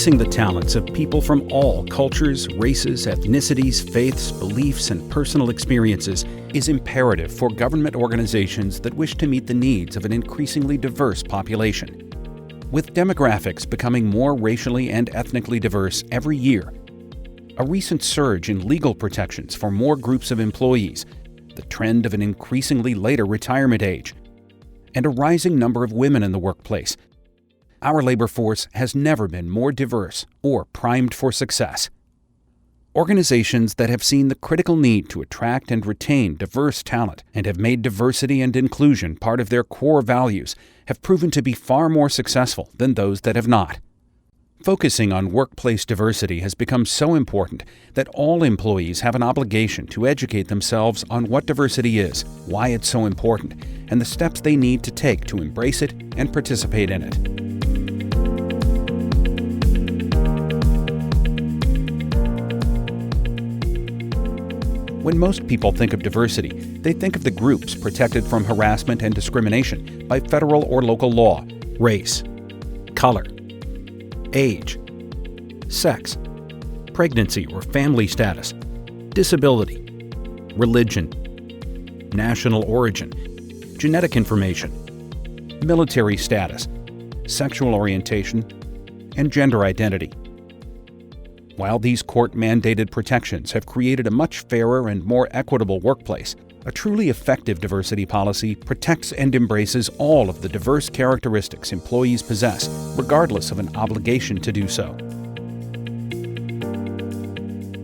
Showcasing the talents of people from all cultures, races, ethnicities, faiths, beliefs, and personal experiences is imperative for government organizations that wish to meet the needs of an increasingly diverse population. With demographics becoming more racially and ethnically diverse every year, a recent surge in legal protections for more groups of employees, the trend of an increasingly later retirement age, and a rising number of women in the workplace, our labor force has never been more diverse or primed for success. Organizations that have seen the critical need to attract and retain diverse talent and have made diversity and inclusion part of their core values have proven to be far more successful than those that have not. Focusing on workplace diversity has become so important that all employees have an obligation to educate themselves on what diversity is, why it's so important, and the steps they need to take to embrace it and participate in it. When most people think of diversity, they think of the groups protected from harassment and discrimination by federal or local law: race, color, age, sex, pregnancy or family status, disability, religion, national origin, genetic information, military status, sexual orientation, and gender identity. While these court-mandated protections have created a much fairer and more equitable workplace, a truly effective diversity policy protects and embraces all of the diverse characteristics employees possess, regardless of an obligation to do so.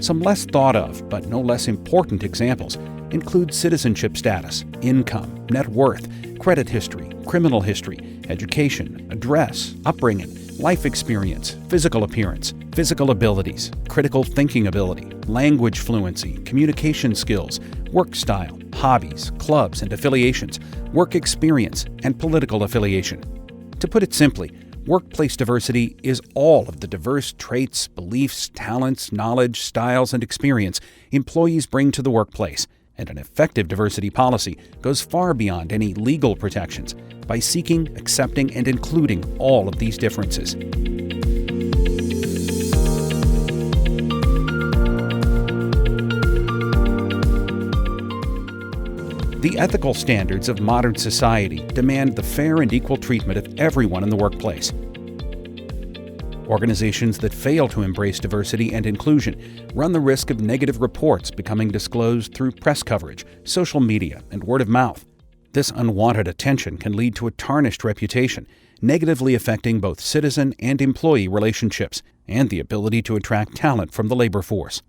Some less thought of, but no less important examples include citizenship status, income, net worth, credit history, criminal history, education, address, upbringing, life experience, physical appearance, physical abilities, critical thinking ability, language fluency, communication skills, work style, hobbies, clubs and affiliations, work experience, and political affiliation. To put it simply, workplace diversity is all of the diverse traits, beliefs, talents, knowledge, styles, and experience employees bring to the workplace, and an effective diversity policy goes far beyond any legal protections by seeking, accepting, and including all of these differences. The ethical standards of modern society demand the fair and equal treatment of everyone in the workplace. Organizations that fail to embrace diversity and inclusion run the risk of negative reports becoming disclosed through press coverage, social media, and word of mouth. This unwanted attention can lead to a tarnished reputation, negatively affecting both citizen and employee relationships and the ability to attract talent from the labor force.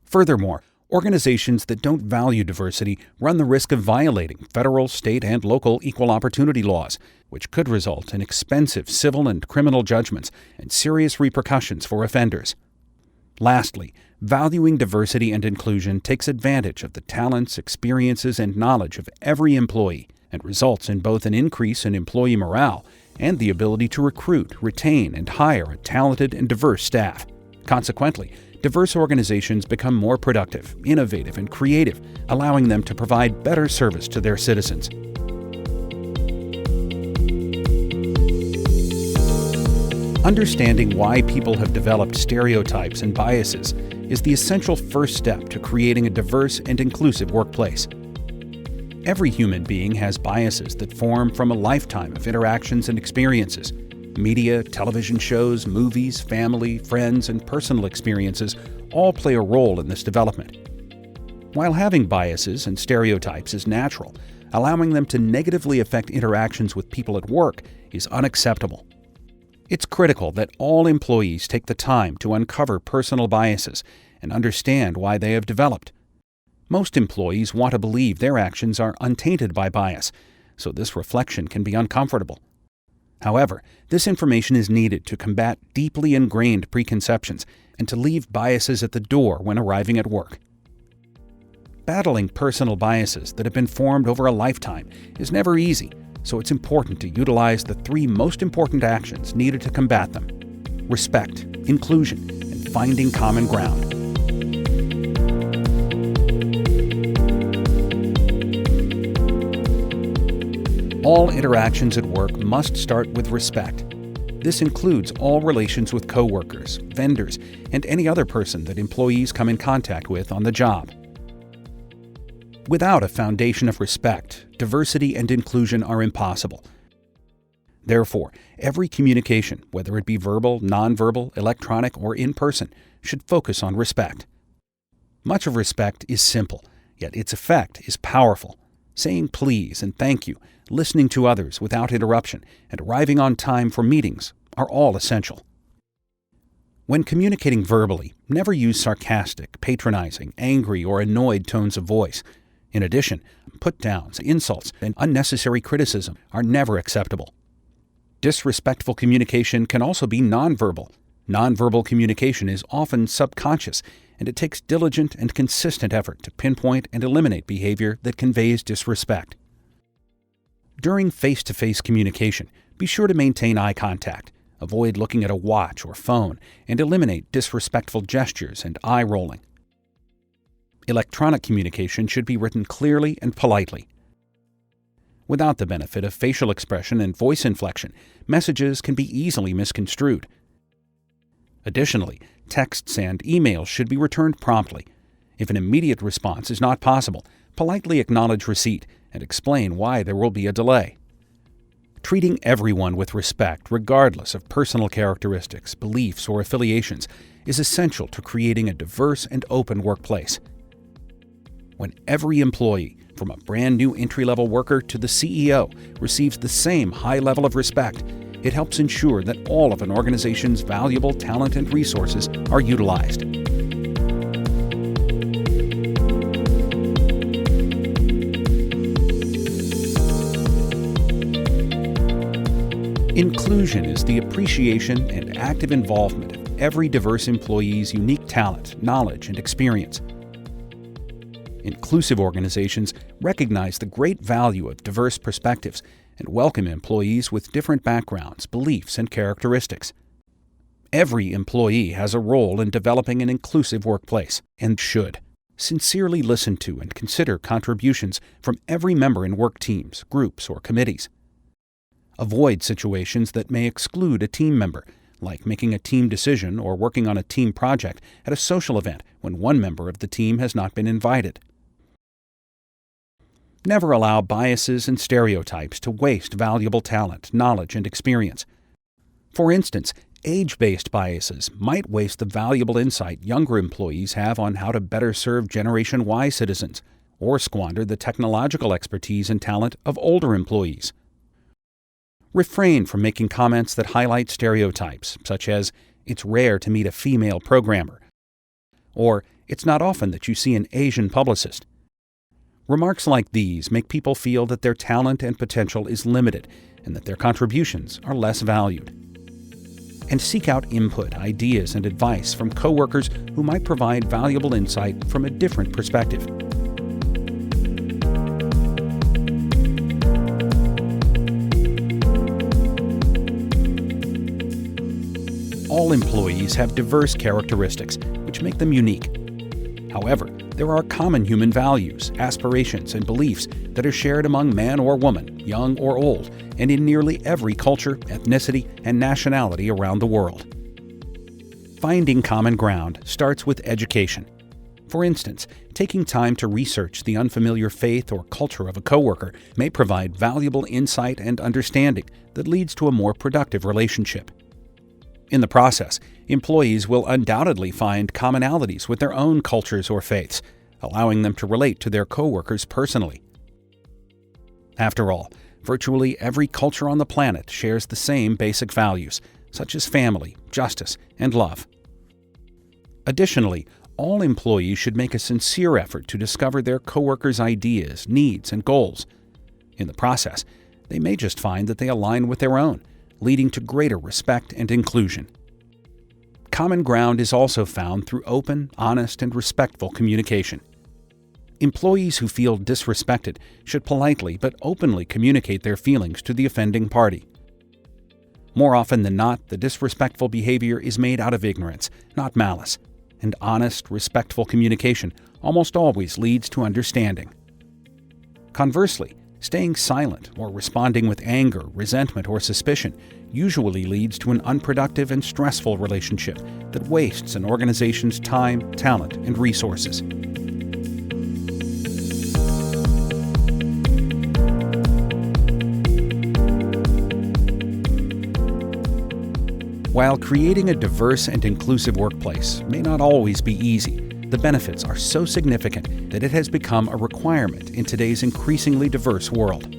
Furthermore, organizations that don't value diversity run the risk of violating federal, state, and local equal opportunity laws, which could result in expensive civil and criminal judgments and serious repercussions for offenders. Lastly, valuing diversity and inclusion takes advantage of the talents, experiences, and knowledge of every employee and results in both an increase in employee morale and the ability to recruit, retain, and hire a talented and diverse staff. Consequently, diverse organizations become more productive, innovative, and creative, allowing them to provide better service to their citizens. Understanding why people have developed stereotypes and biases is the essential first step to creating a diverse and inclusive workplace. Every human being has biases that form from a lifetime of interactions and experiences. Media, television shows, movies, family, friends, and personal experiences all play a role in this development. While having biases and stereotypes is natural, allowing them to negatively affect interactions with people at work is unacceptable. It's critical that all employees take the time to uncover personal biases and understand why they have developed. Most employees want to believe their actions are untainted by bias, so this reflection can be uncomfortable. However, this information is needed to combat deeply ingrained preconceptions and to leave biases at the door when arriving at work. Battling personal biases that have been formed over a lifetime is never easy, so it's important to utilize the three most important actions needed to combat them: respect, inclusion, and finding common ground. All interactions at work must start with respect. This includes all relations with coworkers, vendors, and any other person that employees come in contact with on the job. Without a foundation of respect, diversity and inclusion are impossible. Therefore, every communication, whether it be verbal, nonverbal, electronic, or in person, should focus on respect. Much of respect is simple, yet its effect is powerful. Saying please and thank you, listening to others without interruption, and arriving on time for meetings are all essential. When communicating verbally, never use sarcastic, patronizing, angry, or annoyed tones of voice. In addition, put-downs, insults, and unnecessary criticism are never acceptable. Disrespectful communication can also be nonverbal. Nonverbal communication is often subconscious, and it takes diligent and consistent effort to pinpoint and eliminate behavior that conveys disrespect. During face-to-face communication, be sure to maintain eye contact, avoid looking at a watch or phone, and eliminate disrespectful gestures and eye rolling. Electronic communication should be written clearly and politely. Without the benefit of facial expression and voice inflection, messages can be easily misconstrued. Additionally, texts and emails should be returned promptly. If an immediate response is not possible, politely acknowledge receipt and explain why there will be a delay. Treating everyone with respect, regardless of personal characteristics, beliefs, or affiliations, is essential to creating a diverse and open workplace. When every employee, from a brand new entry-level worker to the CEO, receives the same high level of respect, it helps ensure that all of an organization's valuable talent and resources are utilized. Inclusion is the appreciation and active involvement of every diverse employee's unique talent, knowledge, and experience. Inclusive organizations recognize the great value of diverse perspectives and welcome employees with different backgrounds, beliefs, and characteristics. Every employee has a role in developing an inclusive workplace and should sincerely listen to and consider contributions from every member in work teams, groups, or committees. Avoid situations that may exclude a team member, like making a team decision or working on a team project at a social event when one member of the team has not been invited. Never allow biases and stereotypes to waste valuable talent, knowledge, and experience. For instance, age-based biases might waste the valuable insight younger employees have on how to better serve Generation Y citizens, or squander the technological expertise and talent of older employees. Refrain from making comments that highlight stereotypes, such as, "It's rare to meet a female programmer," or "It's not often that you see an Asian publicist." Remarks like these make people feel that their talent and potential is limited and that their contributions are less valued. And seek out input, ideas, and advice from coworkers who might provide valuable insight from a different perspective. All employees have diverse characteristics, which make them unique. However, there are common human values, aspirations, and beliefs that are shared among man or woman, young or old, and in nearly every culture, ethnicity, and nationality around the world. Finding common ground starts with education. For instance, taking time to research the unfamiliar faith or culture of a coworker may provide valuable insight and understanding that leads to a more productive relationship. In the process, employees will undoubtedly find commonalities with their own cultures or faiths, allowing them to relate to their coworkers personally. After all, virtually every culture on the planet shares the same basic values, such as family, justice, and love. Additionally, all employees should make a sincere effort to discover their coworkers' ideas, needs, and goals. In the process, they may just find that they align with their own, leading to greater respect and inclusion. Common ground is also found through open, honest, and respectful communication. Employees who feel disrespected should politely but openly communicate their feelings to the offending party. More often than not, the disrespectful behavior is made out of ignorance, not malice, and honest, respectful communication almost always leads to understanding. Conversely, Staying silent or responding with anger, resentment, or suspicion usually leads to an unproductive and stressful relationship that wastes an organization's time, talent, and resources. While creating a diverse and inclusive workplace may not always be easy, the benefits are so significant that it has become a requirement in today's increasingly diverse world.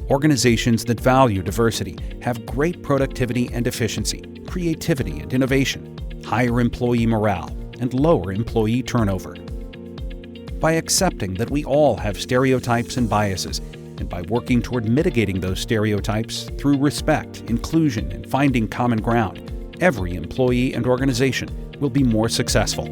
Organizations that value diversity have great productivity and efficiency, creativity and innovation, higher employee morale, and lower employee turnover. By accepting that we all have stereotypes and biases, and by working toward mitigating those stereotypes through respect, inclusion, and finding common ground, every employee and organization will be more successful.